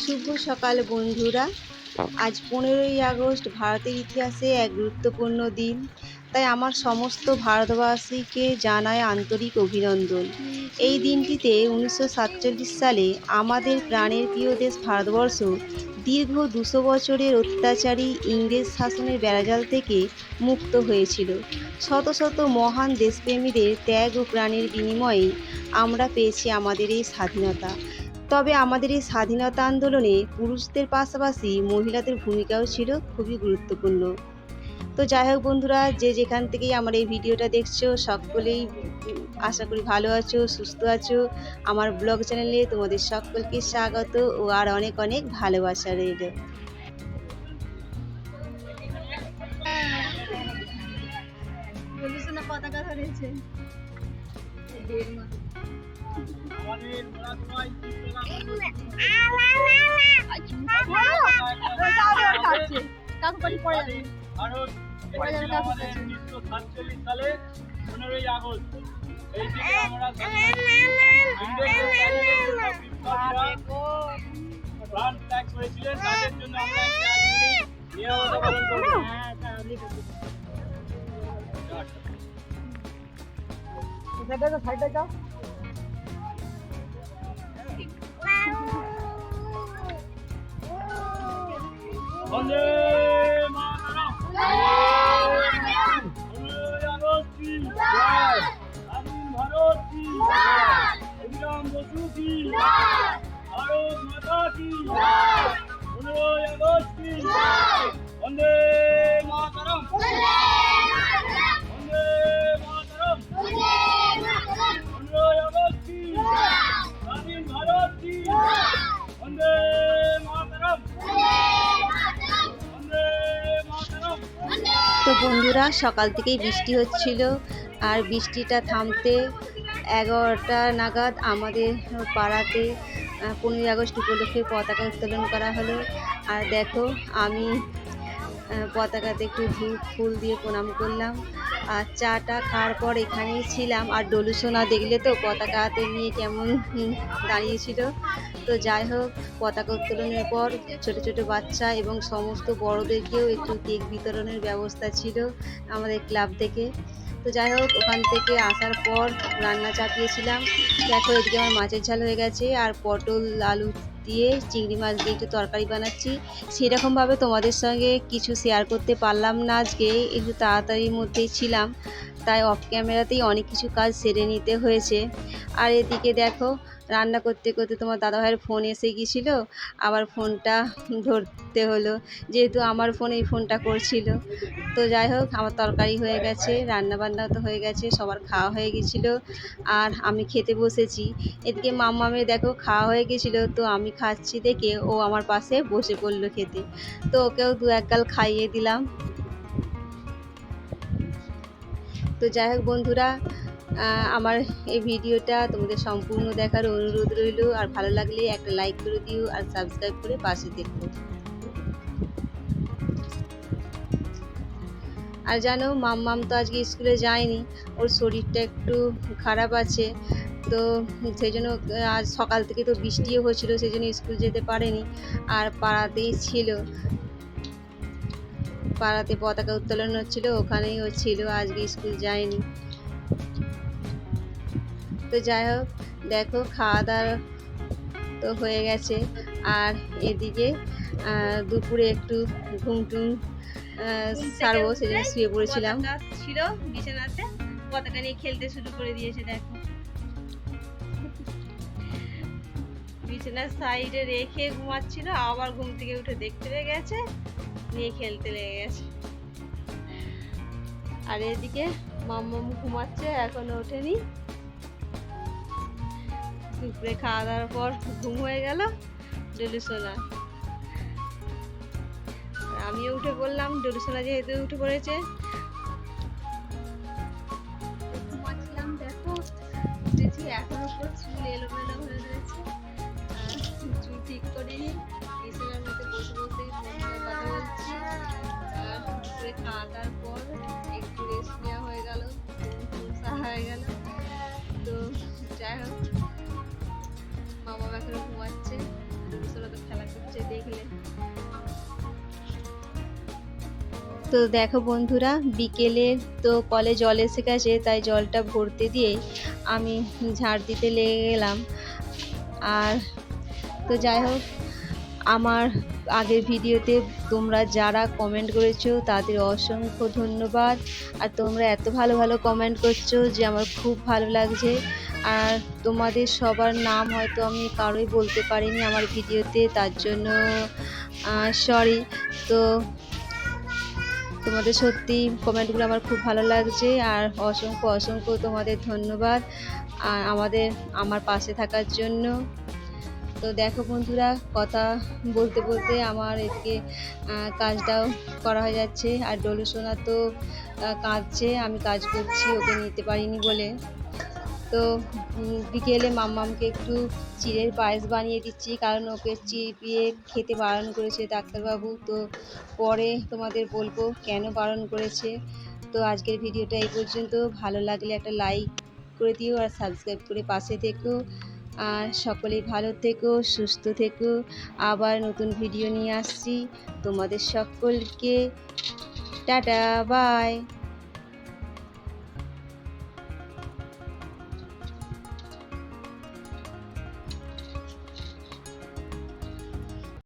শুভ সকাল বন্ধুরা। আজ 15ই আগস্ট ভারতের ইতিহাসে এক গুরুত্বপূর্ণ দিন। তাই আমার সমস্ত ভারতবাসীকে জানায় আন্তরিক অভিনন্দন। এই দিনটিতে 1947 সালে আমাদের প্রাণের প্রিয় দেশ ভারতবর্ষ দীর্ঘ 200 বছরের অত্যাচারী ইংরেজ শাসনের বেড়াজাল থেকে মুক্ত হয়েছিল। শত শত মহান দেশপ্রেমীদের ত্যাগ ও প্রাণের বিনিময়ে আমরা পেয়েছি আমাদের এই স্বাধীনতা। তবে আমাদের এই স্বাধীনতা আন্দোলনে পুরুষদের পাশাপাশি মহিলাদের ভূমিকাও ছিল খুবই গুরুত্বপূর্ণ। তো যাই হোক বন্ধুরা, যে যেখান থেকেই আমার এই ভিডিওটা দেখছো সকলেই আশা করি ভালো আছো, সুস্থ আছো। আমার ব্লগ চ্যানেলে তোমাদের সকলকে স্বাগত ও আর অনেক অনেক ভালোবাসা রইল। পতাকা ধরেছে সালে 15ই আগস্ট এই দিনে আমরা প্রাণ ত্যাগ করেছিলেন, তাদের জন্য আমরা নিরাপত্তা পালন করব। সাইডে যাও। বন্দে মাতরম। আগস্ট কি জয়, স্বাধীন ভারত কি জয়, অভিরাম বসু কি জয়, ভারত মাতা কি জয়, 15ই আগস্ট কি জয়, বন্দে মাতরম। বন্দে মাতরম। 15ই আগস্ট কি জয়, স্বাধীন ভারত কি জয়, বন্দে মাতরম। তো বন্ধুরা, সকাল থেকেই বৃষ্টি হচ্ছিল, আর বৃষ্টিটা থামতে 11টা নাগাদ আমাদের পাড়াতে 15ই আগস্ট উপলক্ষে পতাকা উত্তোলন করা হলো। আর দেখো, আমি পতাকাতে একটু ধূপ ফুল দিয়ে প্রণাম করলাম, আর চাটা খাওয়ার পর এখানেই ছিলাম। আর ডলুসোনা দেখলে তো পতাকা হাতে নিয়ে কেমন দাঁড়িয়েছিল। তো যাই হোক, পতাকা উত্তোলনের পর ছোট ছোট বাচ্চা এবং সমস্ত বড়দেরকেও একটু কেক বিতরণের ব্যবস্থা ছিল আমাদের ক্লাব থেকে। তো যাই হোক, ওখান থেকে আসার পর রান্না চাপিয়েছিলাম। দেখো, এদিকে আমার মাছের ঝাল হয়ে গেছে, আর পটল আলু দিয়ে চিংড়ি মাছ দিয়ে একটু তরকারি বানাচ্ছি। সেরকমভাবে তোমাদের সঙ্গে কিছু শেয়ার করতে পারলাম না, আজকে একটু তাড়াতাড়ির মধ্যেই ছিলাম, তাই অফ ক্যামেরাতেই অনেক কিছু কাজ সেরে নিতে হয়েছে। আর এদিকে দেখো, রান্না করতে করতে তোমার দাদাভাইয়ের ফোন এসে গিয়েছিল, আবার ফোনটা ধরতে হলো, যেহেতু আমার ফোনেই ফোনটা করছিল। তো যাই হোক, আমার তরকারি হয়ে গেছে, রান্নাবান্না তো হয়ে গেছে, সবার খাওয়া হয়ে গেছিলো, আর আমি খেতে বসেছি। এদিকে মাম্মামের দেখো খাওয়া হয়ে গেছিলো, তো আমি খাচ্ছি দেখে ও আমার পাশে বসে পড়লো খেতে। তো ওকেও দু এক গাল খাইয়ে দিলাম। তো যাই হোক বন্ধুরা, আমার এই ভিডিওটা তোমাদের সম্পূর্ণ দেখার অনুরোধ রইল, আর ভালো লাগলে একটা লাইক করে দিও আর সাবস্ক্রাইব করে পাশে দেখো। আর জানো, মাম্মাম তো আজকে স্কুলে যায়নি, ওর শরীরটা একটু খারাপ আছে। তো সেই জন্য আজ সকাল থেকে তো বৃষ্টিও হচ্ছিলো, সেই জন্য স্কুল যেতে পারেনি, আর পাড়াতেই ছিল। পাড়াতে পতাকা উত্তোলন হচ্ছিল, ওখানেই ও ছিল, আজকে স্কুল যায়নি। তো যাই হোক, দেখো খাওয়া দাওয়া তো হয়ে গেছে, আর এদিকে দুপুরে একটু ঘুমটুম সারবো, সেই জন্য শুয়ে পড়েছিলাম। ছিল বিছানাতে, পতাকা নিয়ে খেলতে শুরু করে দিয়েছে। দেখো, বিছানার সাইডে রেখে ঘুমাচ্ছিল, আবার ঘুম থেকে উঠে দেখতে পেয়ে গেছে, নিয়ে খেলতে লেগে গেছে। আর এদিকে মাম্মাম ঘুমাচ্ছে, এখনো ওঠেনি। দুপুরে খাওয়া দাওয়ার পর ঘুম হয়ে গেল ডলুসোনা, আমিও উঠে পড়লাম। ডলুসোনা যেহেতু উঠে পড়েছে, ঘুমাচ্ছিলাম। দেখো, উঠেছি, এখনো চুল এলোমেলো হয়ে রয়েছে, চুল ঠিক করিনি। বিছানার মধ্যে বসে বসে কথা বলছি। আর দুপুরে খাওয়া দাওয়ার পর একটু রেস্ট নেওয়া হয়ে গেল, হয়ে গেল। তো যাই হোক, বাবা এখনো ঘুমাচ্ছে, ডলুসোনা তো খেলা তো দেখো বন্ধুরা, বিকেলে তো কলে জল এসে গেছে, তাই জলটা ভরতে দিয়ে আমি ঝাড় দিতে লেগে গেলাম। আর তো যাই হোক, আমার আগের ভিডিওতে তোমরা যারা কমেন্ট করেছো তাদের অসংখ্য ধন্যবাদ। আর তোমরা এত ভালো ভালো কমেন্ট করছো যে আমার খুব ভালো লাগছে। আর তোমাদের সবার নাম হয়তো আমি কারোই বলতে পারিনি আমার ভিডিওতে, তার জন্য সরি। তো তোমাদের সত্যি কমেন্টগুলো আমার খুব ভালো লাগছে, আর অসংখ্য অসংখ্য তোমাদের ধন্যবাদ আর আমার পাশে থাকার জন্য। তো দেখো বন্ধুরা, কথা বলতে বলতে আমার এদিকে কাজটাও করা হয়ে যাচ্ছে। আর ডলু সোনা তো কাঁদছে, আমি কাজ করছি ওকে নিতে পারিনি বলে। তো বিকেলে মাম্মামকে একটু চিড়ের পায়েস বানিয়ে দিচ্ছি, কারণ ওকে চিবিয়ে খেতে বারণ করেছে ডাক্তারবাবু। তো পরে তোমাদের বলবো কেন বারণ করেছে। তো আজকের ভিডিওটা এই পর্যন্ত। ভালো লাগলে একটা লাইক করে দিও আর সাবস্ক্রাইব করে পাশে থেকো। আর সকলেই ভালো থেকো, সুস্থ থেকো। আবার নতুন ভিডিও নিয়ে আসছি। তোমাদের সকলকে টাটা, বাই।